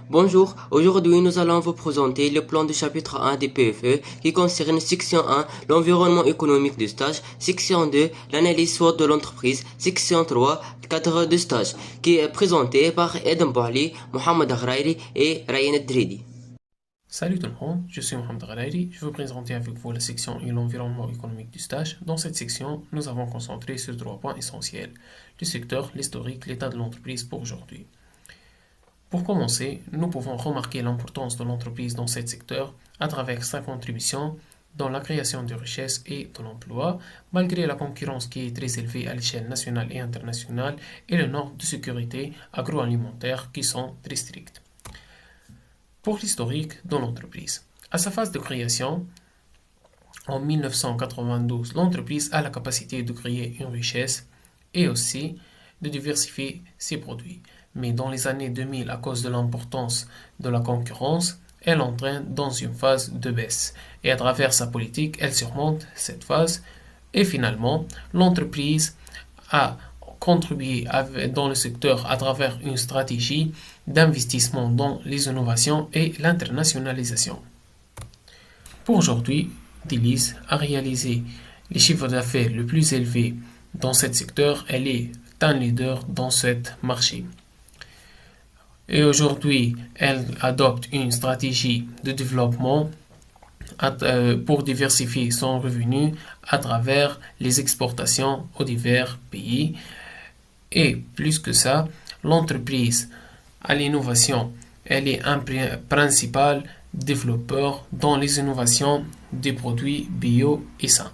Bonjour, aujourd'hui nous allons vous présenter le plan du chapitre 1 des PFE qui concerne section 1, l'environnement économique du stage, section 2, l'analyse SWOT de l'entreprise, section 3, cadre de stage, qui est présenté par Eden Bouali, Mohamed Aghrairi et Ryan Dridi. Salut tout le monde, je suis Mohamed Ghalayri. Je vais vous présenter avec vous la section et l'environnement économique du stage. Dans cette section, nous avons concentré sur 3 points essentiels: le secteur, l'historique, l'état de l'entreprise pour aujourd'hui. Pour commencer, nous pouvons remarquer l'importance de l'entreprise dans ce secteur à travers sa contribution dans la création de richesses et de l'emploi, malgré la concurrence qui est très élevée à l'échelle nationale et internationale et les normes de sécurité agroalimentaire qui sont très strictes. Pour l'historique de l'entreprise. À sa phase de création, en 1992, l'entreprise a la capacité de créer une richesse et aussi de diversifier ses produits. Mais dans les années 2000, à cause de l'importance de la concurrence, elle entraîne dans une phase de baisse. Et à travers sa politique, elle surmonte cette phase. Et finalement, l'entreprise a contribué dans le secteur à travers une stratégie d'investissement dans les innovations et l'internationalisation. Pour aujourd'hui, Delis a réalisé les chiffres d'affaires le plus élevés dans ce secteur. Elle est un leader dans ce marché. Et aujourd'hui, elle adopte une stratégie de développement pour diversifier son revenu à travers les exportations aux divers pays. Et plus que ça, l'entreprise à l'innovation, elle est un principal développeur dans les innovations des produits bio et sains.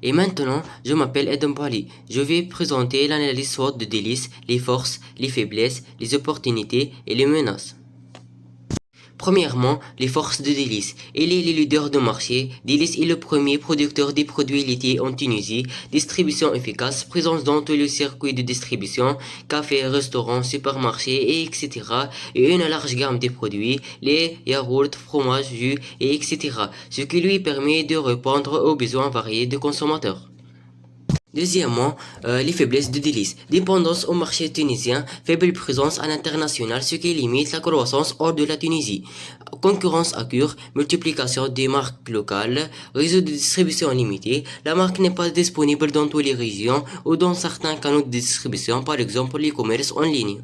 Et maintenant, je m'appelle Eden Bouali. Je vais présenter l'analyse SWOT de Delis, les forces, les faiblesses, les opportunités et les menaces. Premièrement, les forces de Délice. Il est le leader de marché. Délice est le premier producteur des produits laitiers en Tunisie. Distribution efficace, présence dans tous les circuits de distribution, café, restaurants, supermarchés, etc. Et une large gamme de produits, lait, yaourt, fromage, jus, et etc. Ce qui lui permet de répondre aux besoins variés des consommateurs. Deuxièmement, les faiblesses de Délice. Dépendance au marché tunisien, faible présence à l'international, ce qui limite la croissance hors de la Tunisie. Concurrence accrue, multiplication des marques locales, réseau de distribution limité. La marque n'est pas disponible dans toutes les régions ou dans certains canaux de distribution, par exemple l'e-commerce en ligne.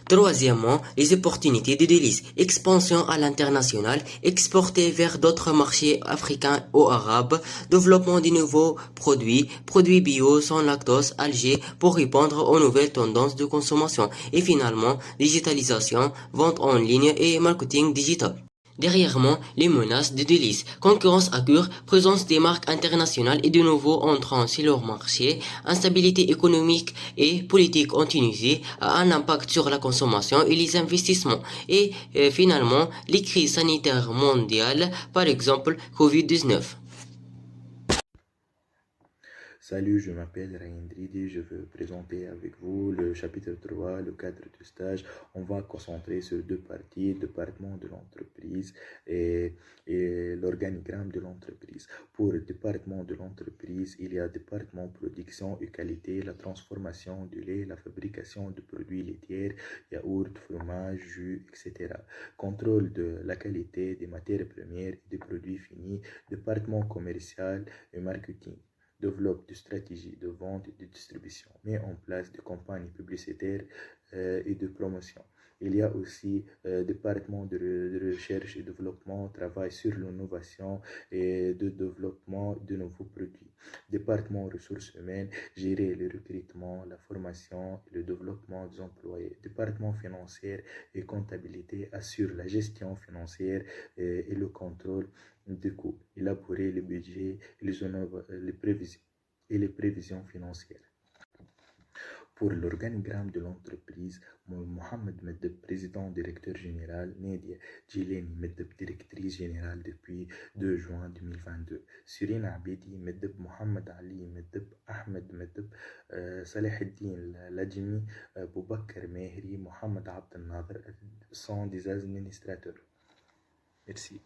Troisièmement, les opportunités de Délice. Expansion à l'international, exporter vers d'autres marchés africains ou arabes, développement de nouveaux produits, produits bio sans lactose, algés pour répondre aux nouvelles tendances de consommation. Et finalement, digitalisation, vente en ligne et marketing digital. Derrièrement, les menaces de Délice, concurrence accrue, présence des marques internationales et de nouveaux entrants sur leur marché, instabilité économique et politique en Tunisie a un impact sur la consommation et les investissements. Et finalement, les crises sanitaires mondiales, par exemple Covid-19. Salut, je m'appelle Ryan Dridi, je veux présenter avec vous le chapitre 3, le cadre de stage. On va concentrer sur 2 parties, département de l'entreprise et l'organigramme de l'entreprise. Pour le département de l'entreprise, il y a département production et qualité, la transformation du lait, la fabrication de produits laitiers, yaourt, fromage, jus, etc. Contrôle de la qualité des matières premières et des produits finis, département commercial et marketing développe des stratégies de vente et de distribution, met en place des campagnes publicitaires et de promotion. Il y a aussi département de recherche et développement, travaille sur l'innovation et de développement de nouveaux produits. Département ressources humaines, gérer le recrutement, la formation et le développement des employés. Département financier et comptabilité assure la gestion financière et le contrôle des coûts, élaborer le budget les prévisions financières. Pour l'organigramme de l'entreprise, Mohamed Medeb, président directeur général, Nadia Djileni Medeb, directrice générale depuis 2 juin 2022, Surine Abedi Medeb, Mohamed Ali Medeb, Ahmed Medeb, Saleh Eddin Lajmi, Boubakar Mehri, Mohamed Abdel Nader sont des administrateurs. Merci.